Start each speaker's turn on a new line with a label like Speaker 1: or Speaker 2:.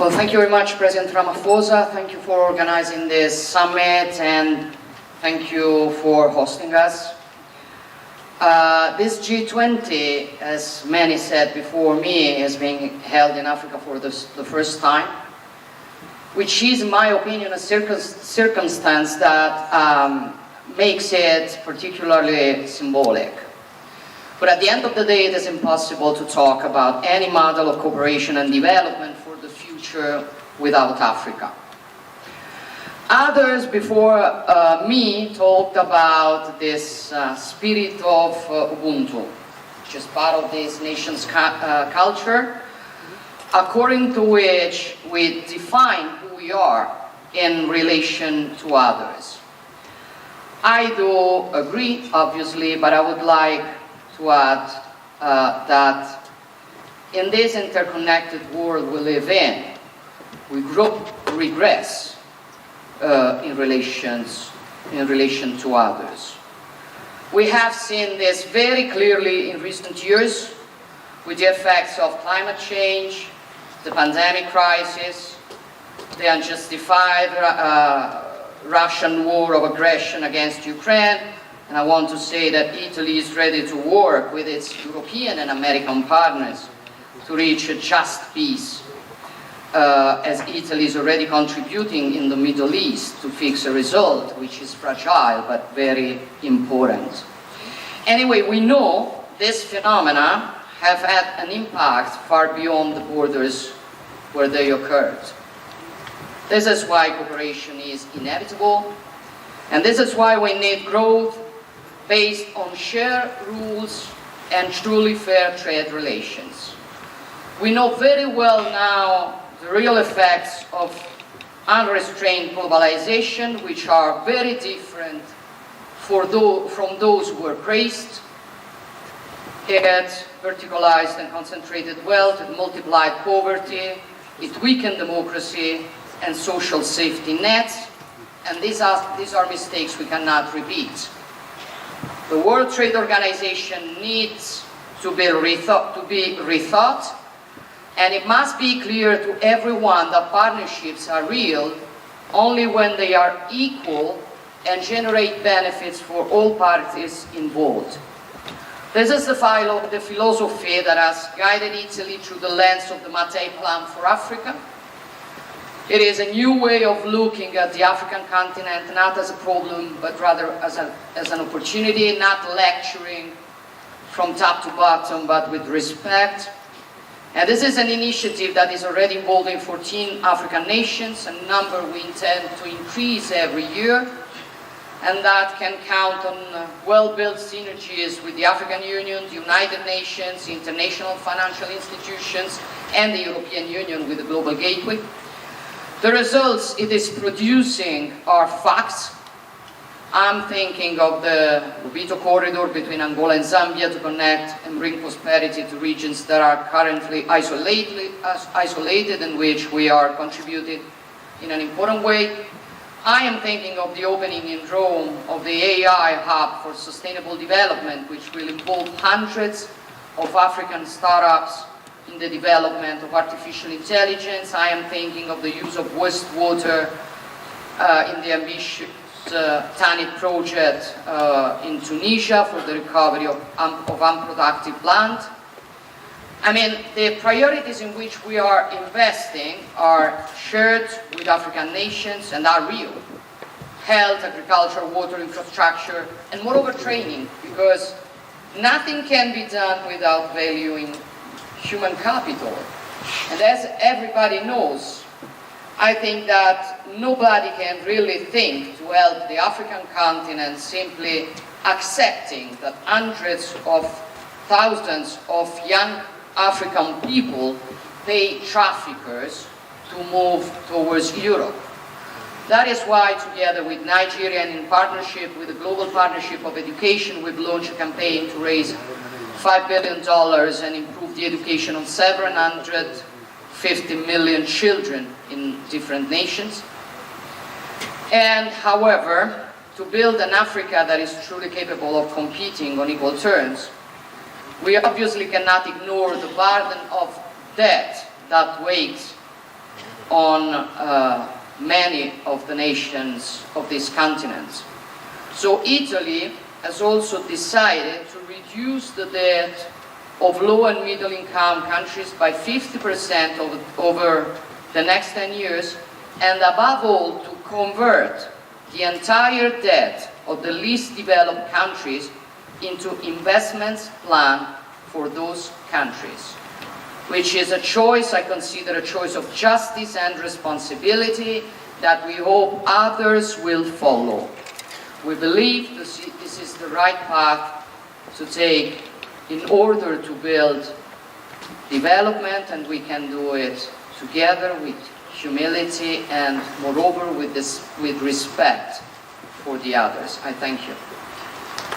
Speaker 1: Well, thank you very much, President Ramaphosa. Thank you for organizing this summit, and thank you for hosting us. This G20, as many said before me, is being held in Africa for the first time, which is, in my opinion, a circumstance that makes it particularly symbolic. But at the end of the day, it is impossible to talk about any model of cooperation and development for the future without Africa. Others before me talked about this spirit of Ubuntu, which is part of this nation's culture, according to which we define who we are in relation to others. I do agree, obviously, but I would like to add that in this interconnected world we live in, we regress in relation to others. We have seen this very clearly in recent years with the effects of climate change, the pandemic crisis, the unjustified Russian war of aggression against Ukraine, and I want to say that Italy is ready to work with its European and American partners to reach a just peace, as Italy is already contributing in the Middle East to fix a result which is fragile but very important. Anyway, we know these phenomena have had an impact far beyond the borders where they occurred. This is why cooperation is inevitable, and this is why we need growth based on shared rules and truly fair trade relations. We know very well now the real effects of unrestrained globalization, which are very different from those who were praised. It verticalized and concentrated wealth, it multiplied poverty, it weakened democracy and social safety nets, and these are mistakes we cannot repeat. The World Trade Organization needs to be rethought, and it must be clear to everyone that partnerships are real only when they are equal and generate benefits for all parties involved. This is the philosophy that has guided Italy through the lens of the Mattei Plan for Africa. It is a new way of looking at the African continent, not as a problem, but rather as an opportunity, not lecturing from top to bottom, but with respect. And this is an initiative that is already involving 14 African nations, a number we intend to increase every year, and that can count on well-built synergies with the African Union, the United Nations, international financial institutions, and the European Union with the Global Gateway. The results it is producing are facts. I'm thinking of the Lobito corridor between Angola and Zambia to connect and bring prosperity to regions that are currently isolated and which we are contributing in an important way. I am thinking of the opening in Rome of the AI hub for sustainable development, which will involve hundreds of African startups in the development of artificial intelligence. I am thinking of the use of wastewater in the ambitious TANIT project in Tunisia for the recovery of unproductive land. I mean, the priorities in which we are investing are shared with African nations and are real. Health, agriculture, water, infrastructure, and moreover training, because nothing can be done without valuing human capital. And as everybody knows, I think that nobody can really think to help the African continent simply accepting that hundreds of thousands of young African people pay traffickers to move towards Europe. That is why, together with Nigeria and in partnership with the Global Partnership of Education, we've launched a campaign to raise $5 billion and improve the education of 750 million children in different nations. And however, to build an Africa that is truly capable of competing on equal terms, we obviously cannot ignore the burden of debt that weighs on many of the nations of this continent. So Italy has also decided to reduce the debt of low and middle income countries by 50% over the next 10 years, and above all to convert the entire debt of the least developed countries into investments plan for those countries, which is a choice, I consider a choice of justice and responsibility that we hope others will follow. We believe this is the right path to take in order to build development, and we can do it together with humility and moreover with respect for the others. I thank you.